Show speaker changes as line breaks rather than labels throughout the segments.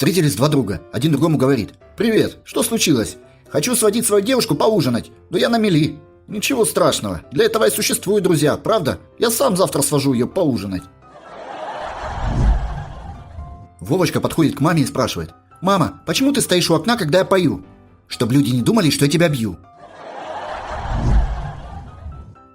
Встретились два друга. Один другому говорит: «Привет, что случилось? Хочу сводить свою девушку поужинать, но я на мели». «Ничего страшного, для этого и существуют друзья, правда? Я сам завтра свожу ее поужинать». Вовочка подходит к маме и спрашивает: «Мама, почему ты стоишь у окна, когда я пою?» «Чтоб люди не думали, что я тебя бью».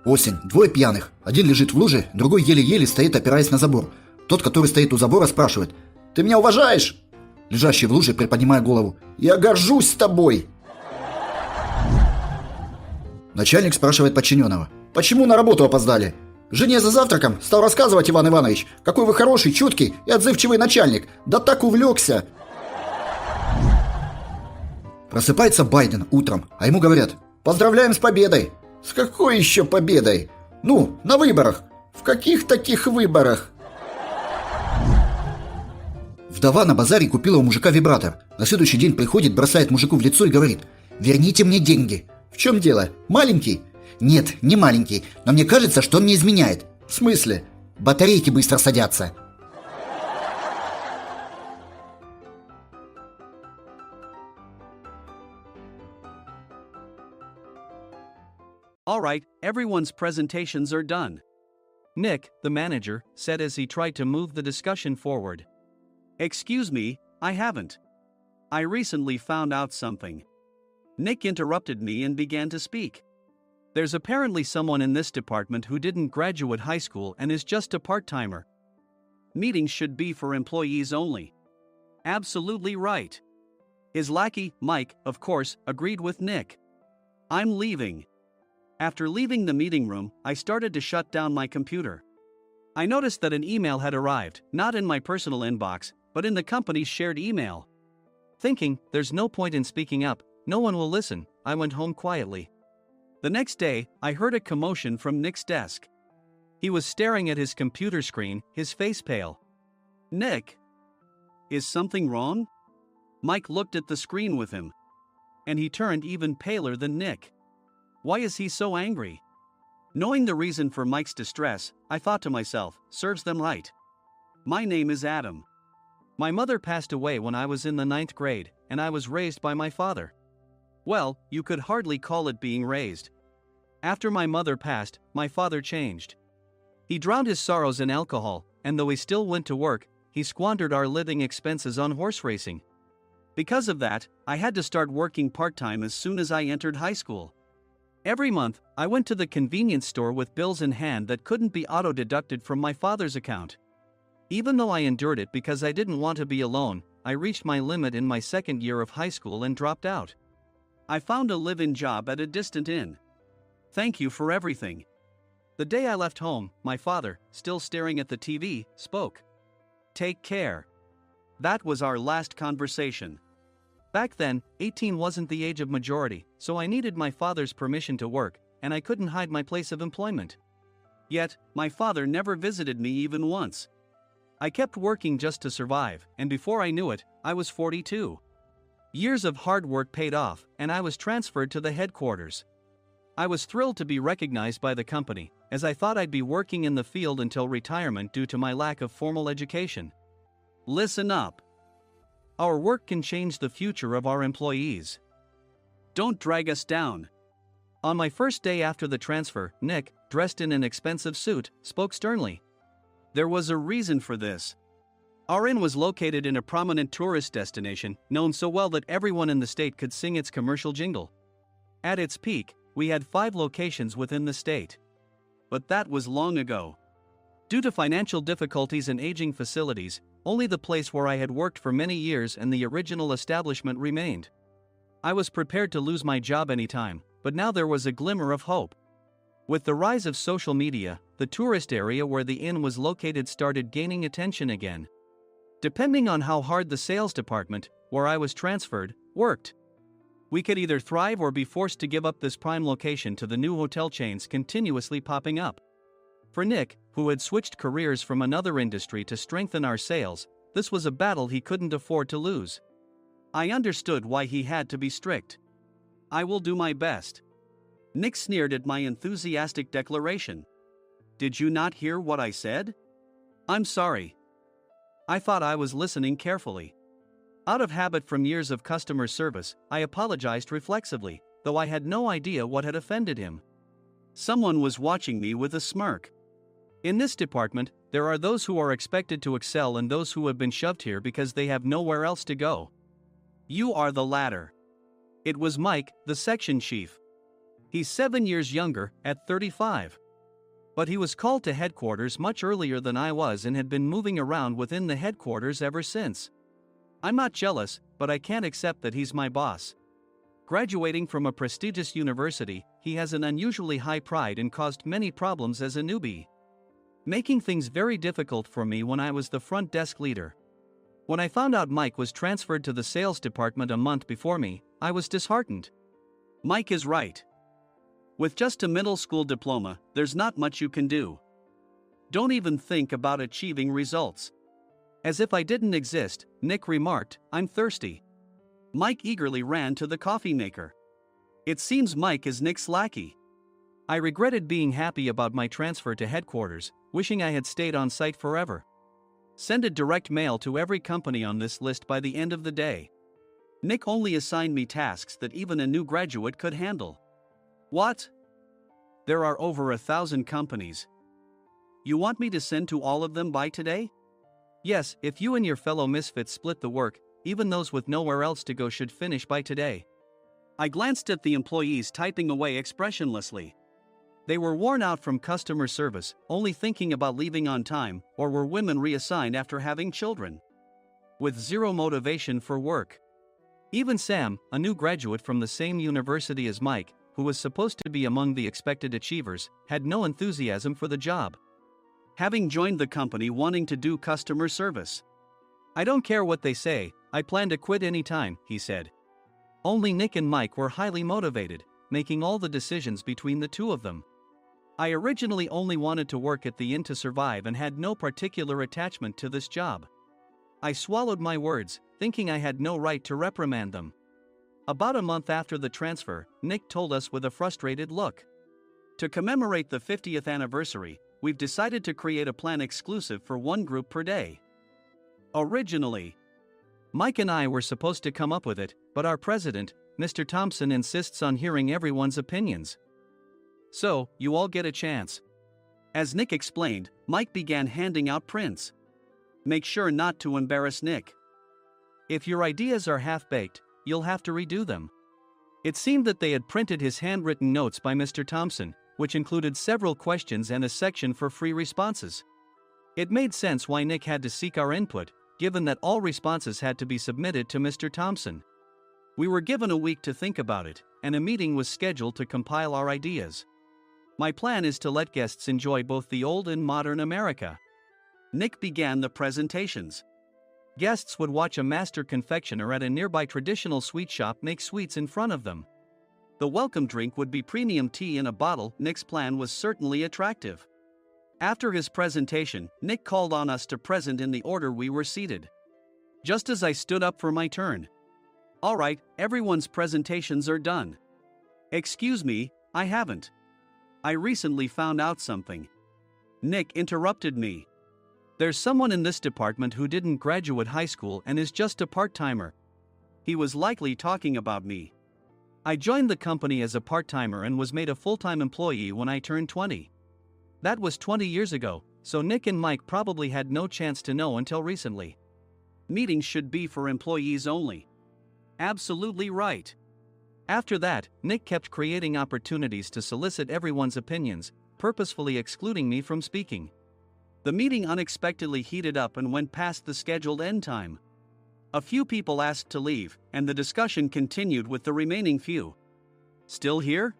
Осень. Двое пьяных. Один лежит в луже, другой еле-еле стоит, опираясь на забор. Тот, который стоит у забора, спрашивает: «Ты меня уважаешь?» Лежащий в луже, приподнимая голову: «Я горжусь тобой». Начальник спрашивает подчиненного: «Почему на работу опоздали?» «Жене за завтраком стал рассказывать, Иван Иванович, какой вы хороший, чуткий и отзывчивый начальник. Да так увлекся». Просыпается Байден утром, а ему говорят: «Поздравляем с победой». «С какой еще победой?» «Ну, на выборах». «В каких таких выборах?» Вдова на базаре купила у мужика вибратор. На следующий день приходит, бросает мужику в лицо и говорит: «Верните мне деньги». «В чем дело? Маленький?» «Нет, не маленький, но мне кажется, что он мне изменяет». «В смысле?» «Батарейки быстро садятся».
Alright, everyone's presentations are done. Nick, the manager, said as he tried to move the discussion forward. Excuse me, I haven't. I recently found out something. Nick interrupted me and began to speak. There's apparently someone in this department who didn't graduate high school and is just a part-timer. Meetings should be for employees only. Absolutely right. His lackey, Mike, of course, agreed with Nick. I'm leaving. After leaving the meeting room, I started to shut down my computer. I noticed that an email had arrived, not in my personal inbox, but in the company's shared email. Thinking, there's no point in speaking up, no one will listen, I went home quietly. The next day, I heard a commotion from Nick's desk. He was staring at his computer screen, his face pale. Nick? Is something wrong? Mike looked at the screen with him. And he turned even paler than Nick. Why is he so angry? Knowing the reason for Mike's distress, I thought to myself, serves them right. My name is Adam. My mother passed away when I was in the 9th grade, and I was raised by my father. Well, you could hardly call it being raised. After my mother passed, my father changed. He drowned his sorrows in alcohol, and though he still went to work, he squandered our living expenses on horse racing. Because of that, I had to start working part-time as soon as I entered high school. Every month, I went to the convenience store with bills in hand that couldn't be auto-deducted from my father's account. Even though I endured it because I didn't want to be alone, I reached my limit in my second year of high school and dropped out. I found a live-in job at a distant inn. Thank you for everything. The day I left home, my father, still staring at the TV, spoke. Take care. That was our last conversation. Back then, 18 wasn't the age of majority, so I needed my father's permission to work, and I couldn't hide my place of employment. Yet, my father never visited me even once. I kept working just to survive, and before I knew it, I was 42. Years of hard work paid off, and I was transferred to the headquarters. I was thrilled to be recognized by the company, as I thought I'd be working in the field until retirement due to my lack of formal education. Listen up. Our work can change the future of our employees. Don't drag us down. On my first day after the transfer, Nick, dressed in an expensive suit, spoke sternly. There was a reason for this. Our inn was located in a prominent tourist destination, known so well that everyone in the state could sing its commercial jingle. At its peak, we had 5 locations within the state. But that was long ago. Due to financial difficulties and aging facilities, only the place where I had worked for many years and the original establishment remained. I was prepared to lose my job anytime, but now there was a glimmer of hope. With the rise of social media, the tourist area where the inn was located started gaining attention again. Depending on how hard the sales department, where I was transferred, worked, we could either thrive or be forced to give up this prime location to the new hotel chains continuously popping up. For Nick, who had switched careers from another industry to strengthen our sales, this was a battle he couldn't afford to lose. I understood why he had to be strict. I will do my best. Nick sneered at my enthusiastic declaration. Did you not hear what I said? I'm sorry. I thought I was listening carefully. Out of habit from years of customer service, I apologized reflexively, though I had no idea what had offended him. Someone was watching me with a smirk. In this department, there are those who are expected to excel and those who have been shoved here because they have nowhere else to go. You are the latter. It was Mike, the section chief. He's 7 years younger, at 35. But he was called to headquarters much earlier than I was and had been moving around within the headquarters ever since. I'm not jealous, but I can't accept that he's my boss. Graduating from a prestigious university, he has an unusually high pride and caused many problems as a newbie, making things very difficult for me when I was the front desk leader. When I found out Mike was transferred to the sales department a month before me, I was disheartened. Mike is right. With just a middle school diploma, there's not much you can do. Don't even think about achieving results. As if I didn't exist, Nick remarked, "I'm thirsty." Mike eagerly ran to the coffee maker. It seems Mike is Nick's lackey. I regretted being happy about my transfer to headquarters, wishing I had stayed on site forever. Send a direct mail to every company on this list by the end of the day. Nick only assigned me tasks that even a new graduate could handle. What? There are over 1,000 companies. You want me to send to all of them by today? Yes, if you and your fellow misfits split the work, even those with nowhere else to go should finish by today. I glanced at the employees typing away expressionlessly. They were worn out from customer service, only thinking about leaving on time, or were women reassigned after having children, with zero motivation for work. Even Sam, a new graduate from the same university as Mike, who was supposed to be among the expected achievers, had no enthusiasm for the job, having joined the company wanting to do customer service. I don't care what they say, I plan to quit anytime, he said. Only Nick and Mike were highly motivated, making all the decisions between the two of them. I originally only wanted to work at the inn to survive and had no particular attachment to this job. I swallowed my words, thinking I had no right to reprimand them. About a month after the transfer, Nick told us with a frustrated look. To commemorate the 50th anniversary, we've decided to create a plan exclusive for one group per day. Originally, Mike and I were supposed to come up with it, but our president, Mr. Thompson, insists on hearing everyone's opinions. So, you all get a chance. As Nick explained, Mike began handing out prints. Make sure not to embarrass Nick. If your ideas are half-baked, you'll have to redo them. It seemed that they had printed his handwritten notes by Mr. Thompson, which included several questions and a section for free responses. It made sense why Nick had to seek our input, given that all responses had to be submitted to Mr. Thompson. We were given a week to think about it, and a meeting was scheduled to compile our ideas. My plan is to let guests enjoy both the old and modern America. Nick began the presentations. Guests would watch a master confectioner at a nearby traditional sweet shop make sweets in front of them. The welcome drink would be premium tea in a bottle. Nick's plan was certainly attractive. After his presentation, Nick called on us to present in the order we were seated. Just as I stood up for my turn. All right, everyone's presentations are done. Excuse me, I haven't. I recently found out something. Nick interrupted me. There's someone in this department who didn't graduate high school and is just a part-timer. He was likely talking about me. I joined the company as a part-timer and was made a full-time employee when I turned 20. That was 20 years ago, so Nick and Mike probably had no chance to know until recently. Meetings should be for employees only. Absolutely right. After that, Nick kept creating opportunities to solicit everyone's opinions, purposefully excluding me from speaking. The meeting unexpectedly heated up and went past the scheduled end time. A few people asked to leave, and the discussion continued with the remaining few. Still here?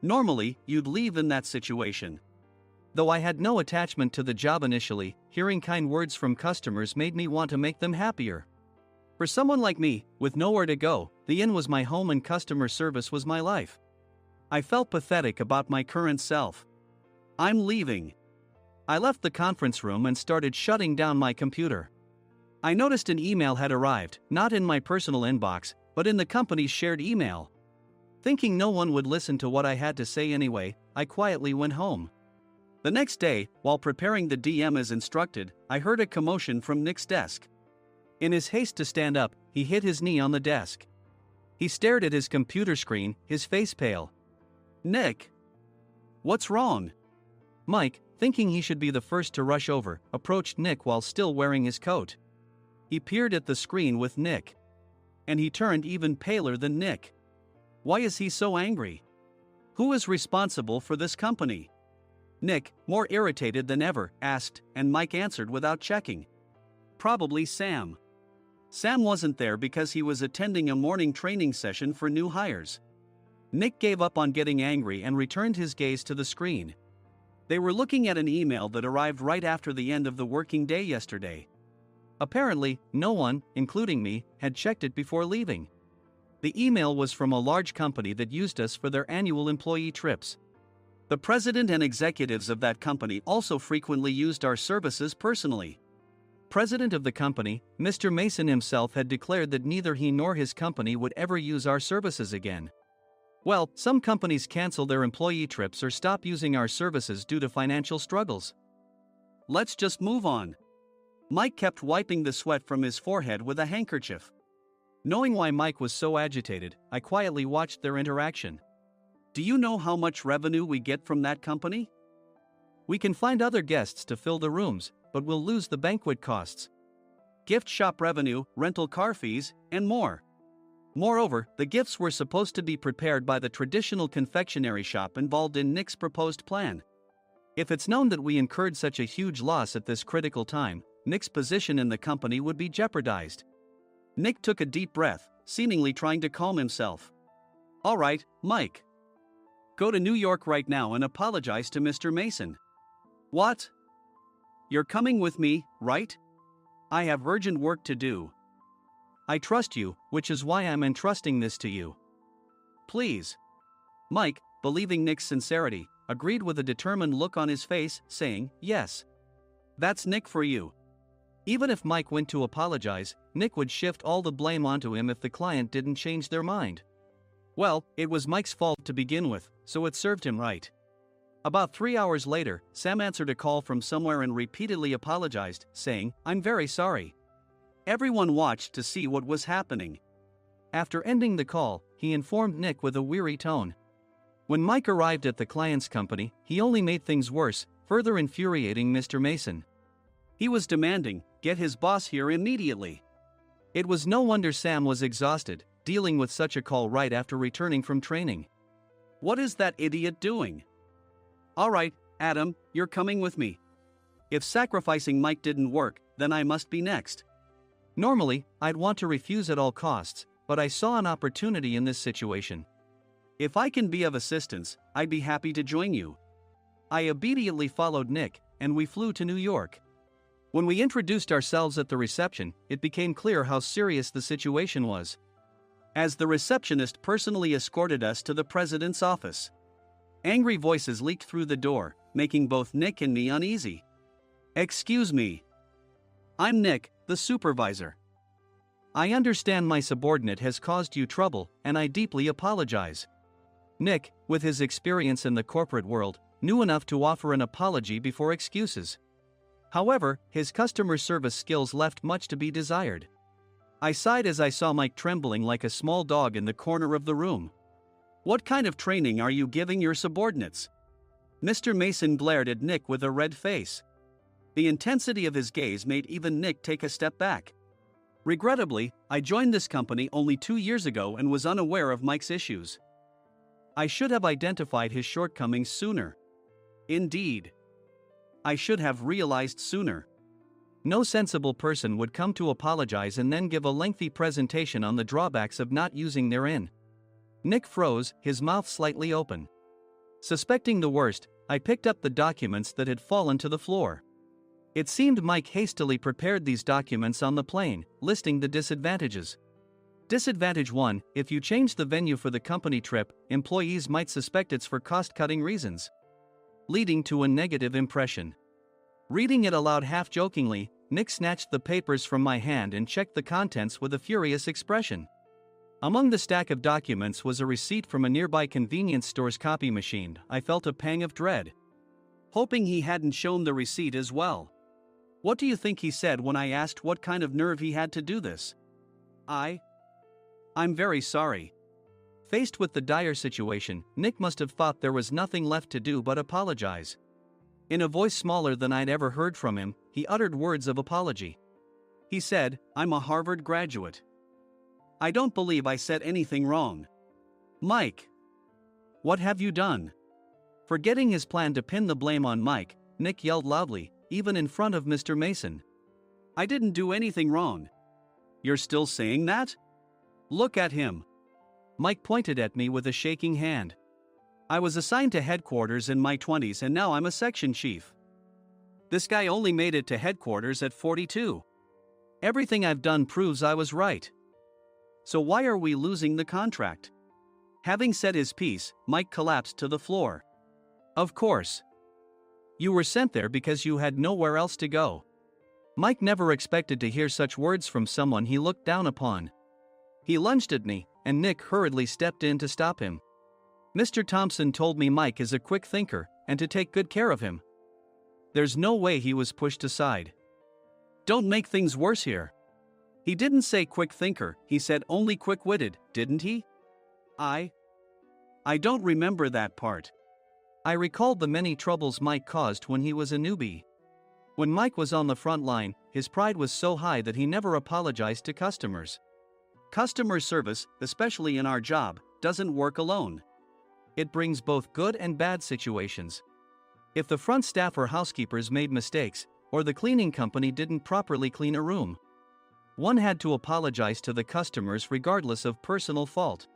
Normally, you'd leave in that situation. Though I had no attachment to the job initially, hearing kind words from customers made me want to make them happier. For someone like me, with nowhere to go, the inn was my home and customer service was my life. I felt pathetic about my current self. I'm leaving. I left the conference room and started shutting down my computer. I noticed an email had arrived, not in my personal inbox, but in the company's shared email. Thinking no one would listen to what I had to say anyway, I quietly went home. The next day, while preparing the DM as instructed, I heard a commotion from Nick's desk. In his haste to stand up, he hit his knee on the desk. He stared at his computer screen, his face pale. "Nick! What's wrong?" Mike, thinking he should be the first to rush over, approached Nick while still wearing his coat. He peered at the screen with Nick. And he turned even paler than Nick. Why is he so angry? Who is responsible for this company? Nick, more irritated than ever, asked, and Mike answered without checking. Probably Sam. Sam wasn't there because he was attending a morning training session for new hires. Nick gave up on getting angry and returned his gaze to the screen. They were looking at an email that arrived right after the end of the working day yesterday. Apparently, no one, including me, had checked it before leaving. The email was from a large company that used us for their annual employee trips. The president and executives of that company also frequently used our services personally. President of the company, Mr. Mason himself, had declared that neither he nor his company would ever use our services again. Well, some companies cancel their employee trips or stop using our services due to financial struggles. Let's just move on. Mike kept wiping the sweat from his forehead with a handkerchief. Knowing why Mike was so agitated, I quietly watched their interaction. Do you know how much revenue we get from that company? We can find other guests to fill the rooms, but we'll lose the banquet costs, gift shop revenue, rental car fees, and more. Moreover, the gifts were supposed to be prepared by the traditional confectionery shop involved in Nick's proposed plan. If it's known that we incurred such a huge loss at this critical time, Nick's position in the company would be jeopardized. Nick took a deep breath, seemingly trying to calm himself. All right, Mike. Go to New York right now and apologize to Mr. Mason. What? You're coming with me, right? I have urgent work to do. I trust you, which is why I'm entrusting this to you. Please. Mike, believing Nick's sincerity, agreed with a determined look on his face, saying, yes. That's Nick for you. Even if Mike went to apologize, Nick would shift all the blame onto him if the client didn't change their mind. Well, it was Mike's fault to begin with, so it served him right. About 3 hours later, Sam answered a call from somewhere and repeatedly apologized, saying, I'm very sorry. Everyone watched to see what was happening. After ending the call, he informed Nick with a weary tone. When Mike arrived at the client's company, he only made things worse, further infuriating Mr. Mason. He was demanding, get his boss here immediately. It was no wonder Sam was exhausted, dealing with such a call right after returning from training. What is that idiot doing? All right, Adam, you're coming with me. If sacrificing Mike didn't work, then I must be next. Normally, I'd want to refuse at all costs, but I saw an opportunity in this situation. If I can be of assistance, I'd be happy to join you. I immediately followed Nick, and we flew to New York. When we introduced ourselves at the reception, it became clear how serious the situation was, as the receptionist personally escorted us to the president's office. Angry voices leaked through the door, making both Nick and me uneasy. Excuse me. I'm Nick, the supervisor. I understand my subordinate has caused you trouble, and I deeply apologize. Nick, with his experience in the corporate world, knew enough to offer an apology before excuses. However, his customer service skills left much to be desired. I sighed as I saw Mike trembling like a small dog in the corner of the room. What kind of training are you giving your subordinates? Mr. Mason glared at Nick with a red face. The intensity of his gaze made even Nick take a step back. Regrettably, I joined this company only 2 years ago and was unaware of Mike's issues. I should have identified his shortcomings sooner. Indeed. I should have realized sooner. No sensible person would come to apologize and then give a lengthy presentation on the drawbacks of not using their in. Nick froze, his mouth slightly open. Suspecting the worst, I picked up the documents that had fallen to the floor. It seemed Mike hastily prepared these documents on the plane, listing the disadvantages. Disadvantage 1, if you change the venue for the company trip, employees might suspect it's for cost-cutting reasons, leading to a negative impression. Reading it aloud half-jokingly, Nick snatched the papers from my hand and checked the contents with a furious expression. Among the stack of documents was a receipt from a nearby convenience store's copy machine. I felt a pang of dread, hoping he hadn't shown the receipt as well. What do you think he said when I asked what kind of nerve he had to do this? I'm very sorry. Faced with the dire situation, Nick must have thought there was nothing left to do but apologize. In a voice smaller than I'd ever heard from him, he uttered words of apology. He said, "I'm a Harvard graduate. I don't believe I said anything wrong." Mike! What have you done? Forgetting his plan to pin the blame on Mike, Nick yelled loudly, even in front of Mr. Mason. "I didn't do anything wrong." "You're still saying that? Look at him." Mike pointed at me with a shaking hand. "I was assigned to headquarters in my 20s and now I'm a section chief. This guy only made it to headquarters at 42. Everything I've done proves I was right. So why are we losing the contract?" Having said his piece, Mike collapsed to the floor. "Of course. You were sent there because you had nowhere else to go." Mike never expected to hear such words from someone he looked down upon. He lunged at me, and Nick hurriedly stepped in to stop him. "Mr. Thompson told me Mike is a quick thinker, and to take good care of him." There's no way he was pushed aside. Don't make things worse here. He didn't say quick thinker, he said only quick-witted, didn't he? I don't remember that part. I recalled the many troubles Mike caused when he was a newbie. When Mike was on the front line, his pride was so high that he never apologized to customers. Customer service, especially in our job, doesn't work alone. It brings both good and bad situations. If the front staff or housekeepers made mistakes, or the cleaning company didn't properly clean a room, one had to apologize to the customers regardless of personal fault.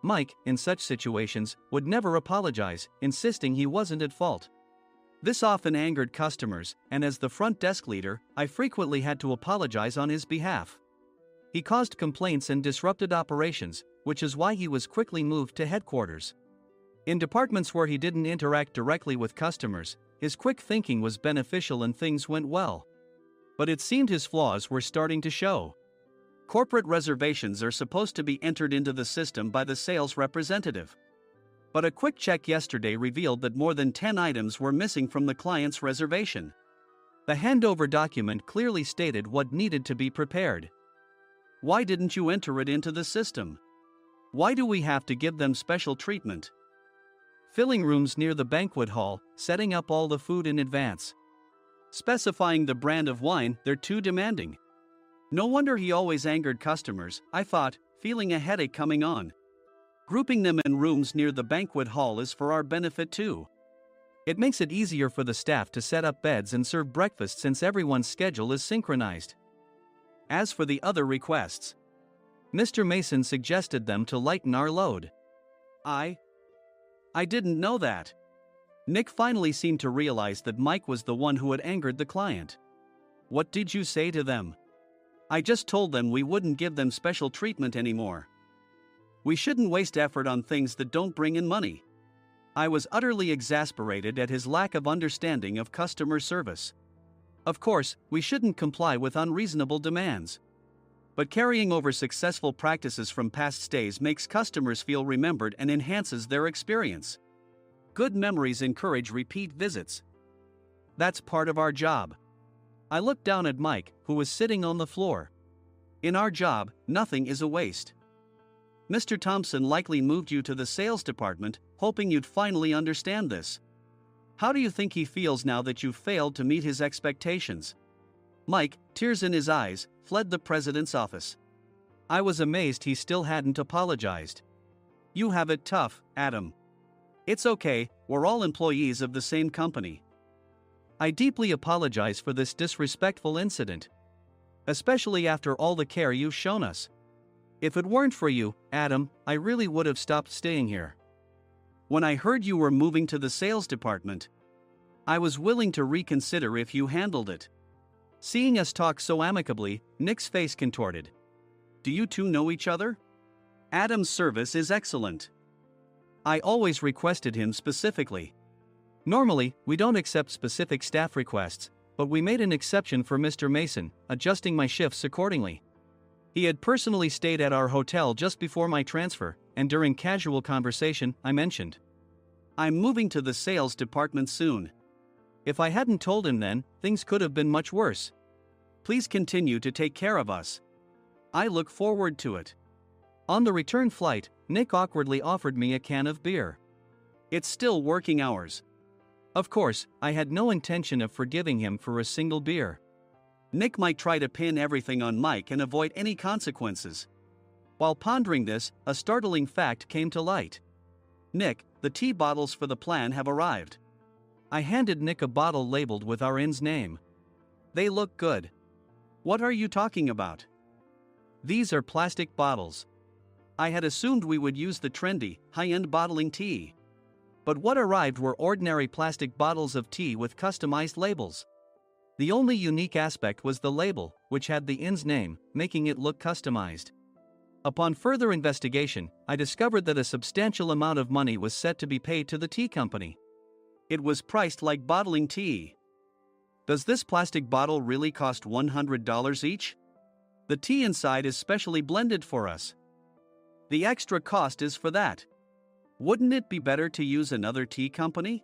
Mike, in such situations, would never apologize, insisting he wasn't at fault. This often angered customers, and as the front desk leader, I frequently had to apologize on his behalf. He caused complaints and disrupted operations, which is why he was quickly moved to headquarters. In departments where he didn't interact directly with customers, his quick thinking was beneficial and things went well. But it seemed his flaws were starting to show. Corporate reservations are supposed to be entered into the system by the sales representative. But a quick check yesterday revealed that more than 10 items were missing from the client's reservation. The handover document clearly stated what needed to be prepared. Why didn't you enter it into the system? Why do we have to give them special treatment? Filling rooms near the banquet hall, setting up all the food in advance. Specifying the brand of wine, they're too demanding. No wonder he always angered customers, I thought, feeling a headache coming on. Grouping them in rooms near the banquet hall is for our benefit too. It makes it easier for the staff to set up beds and serve breakfast since everyone's schedule is synchronized. As for the other requests, Mr. Mason suggested them to lighten our load. I didn't know that. Nick finally seemed to realize that Mike was the one who had angered the client. What did you say to them? I just told them we wouldn't give them special treatment anymore. We shouldn't waste effort on things that don't bring in money. I was utterly exasperated at his lack of understanding of customer service. Of course, we shouldn't comply with unreasonable demands. But carrying over successful practices from past stays makes customers feel remembered and enhances their experience. Good memories encourage repeat visits. That's part of our job. I looked down at Mike, who was sitting on the floor. In our job, nothing is a waste. Mr. Thompson likely moved you to the sales department, hoping you'd finally understand this. How do you think he feels now that you've failed to meet his expectations? Mike, tears in his eyes, fled the president's office. I was amazed he still hadn't apologized. You have it tough, Adam. It's okay, we're all employees of the same company. I deeply apologize for this disrespectful incident. Especially after all the care you've shown us. If it weren't for you, Adam, I really would have stopped staying here. When I heard you were moving to the sales department, I was willing to reconsider if you handled it. Seeing us talk so amicably, Nick's face contorted. Do you two know each other? Adam's service is excellent. I always requested him specifically. Normally, we don't accept specific staff requests, but we made an exception for Mr. Mason, adjusting my shifts accordingly. He had personally stayed at our hotel just before my transfer, and during casual conversation, I mentioned, I'm moving to the sales department soon. If I hadn't told him then, things could have been much worse. Please continue to take care of us. I look forward to it. On the return flight, Nick awkwardly offered me a can of beer. It's still working hours. Of course, I had no intention of forgiving him for a single beer. Nick might try to pin everything on Mike and avoid any consequences. While pondering this, a startling fact came to light. Nick, the tea bottles for the plan have arrived. I handed Nick a bottle labeled with our inn's name. They look good. What are you talking about? These are plastic bottles. I had assumed we would use the trendy, high-end bottling tea. But what arrived were ordinary plastic bottles of tea with customized labels. The only unique aspect was the label, which had the inn's name, making it look customized. Upon further investigation, I discovered that a substantial amount of money was set to be paid to the tea company. It was priced like bottling tea. Does this plastic bottle really cost $100 each? The tea inside is specially blended for us. The extra cost is for that. Wouldn't it be better to use another tea company?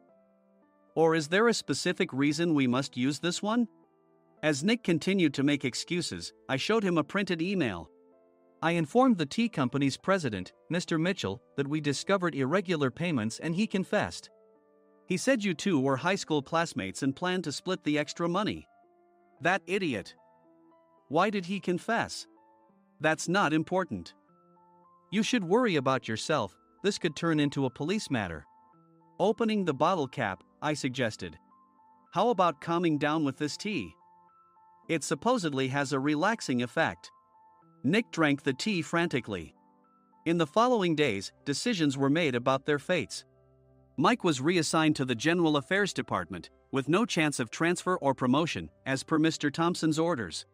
Or is there a specific reason we must use this one? As Nick continued to make excuses, I showed him a printed email. I informed the tea company's president, Mr. Mitchell, that we discovered irregular payments and he confessed. He said you two were high school classmates and planned to split the extra money. That idiot. Why did he confess? That's not important. You should worry about yourself, this could turn into a police matter. Opening the bottle cap, I suggested. How about calming down with this tea? It supposedly has a relaxing effect. Nick drank the tea frantically. In the following days, decisions were made about their fates. Mike was reassigned to the General Affairs Department, with no chance of transfer or promotion, as per Mr. Thompson's orders.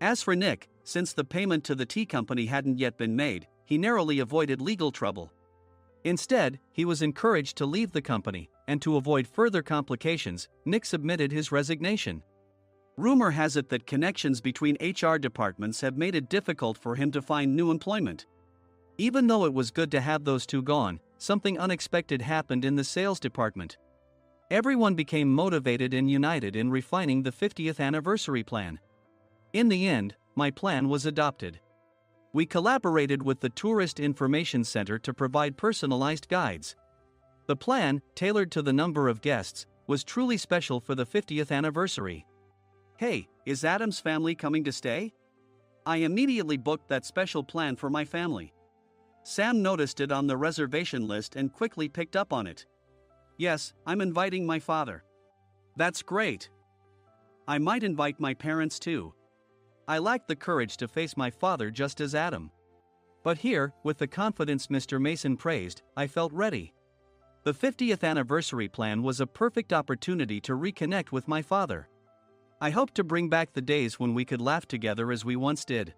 As for Nick, since the payment to the tea company hadn't yet been made, he narrowly avoided legal trouble. Instead, he was encouraged to leave the company, and to avoid further complications, Nick submitted his resignation. Rumor has it that connections between HR departments have made it difficult for him to find new employment. Even though it was good to have those two gone, something unexpected happened in the sales department. Everyone became motivated and united in refining the 50th anniversary plan. In the end, my plan was adopted. We collaborated with the Tourist Information Center to provide personalized guides. The plan, tailored to the number of guests, was truly special for the 50th anniversary. Hey, is Adam's family coming to stay? I immediately booked that special plan for my family. Sam noticed it on the reservation list and quickly picked up on it. Yes, I'm inviting my father. That's great. I might invite my parents too. I lacked the courage to face my father just as Adam. But here, with the confidence Mr. Mason praised, I felt ready. The 50th anniversary plan was a perfect opportunity to reconnect with my father. I hoped to bring back the days when we could laugh together as we once did.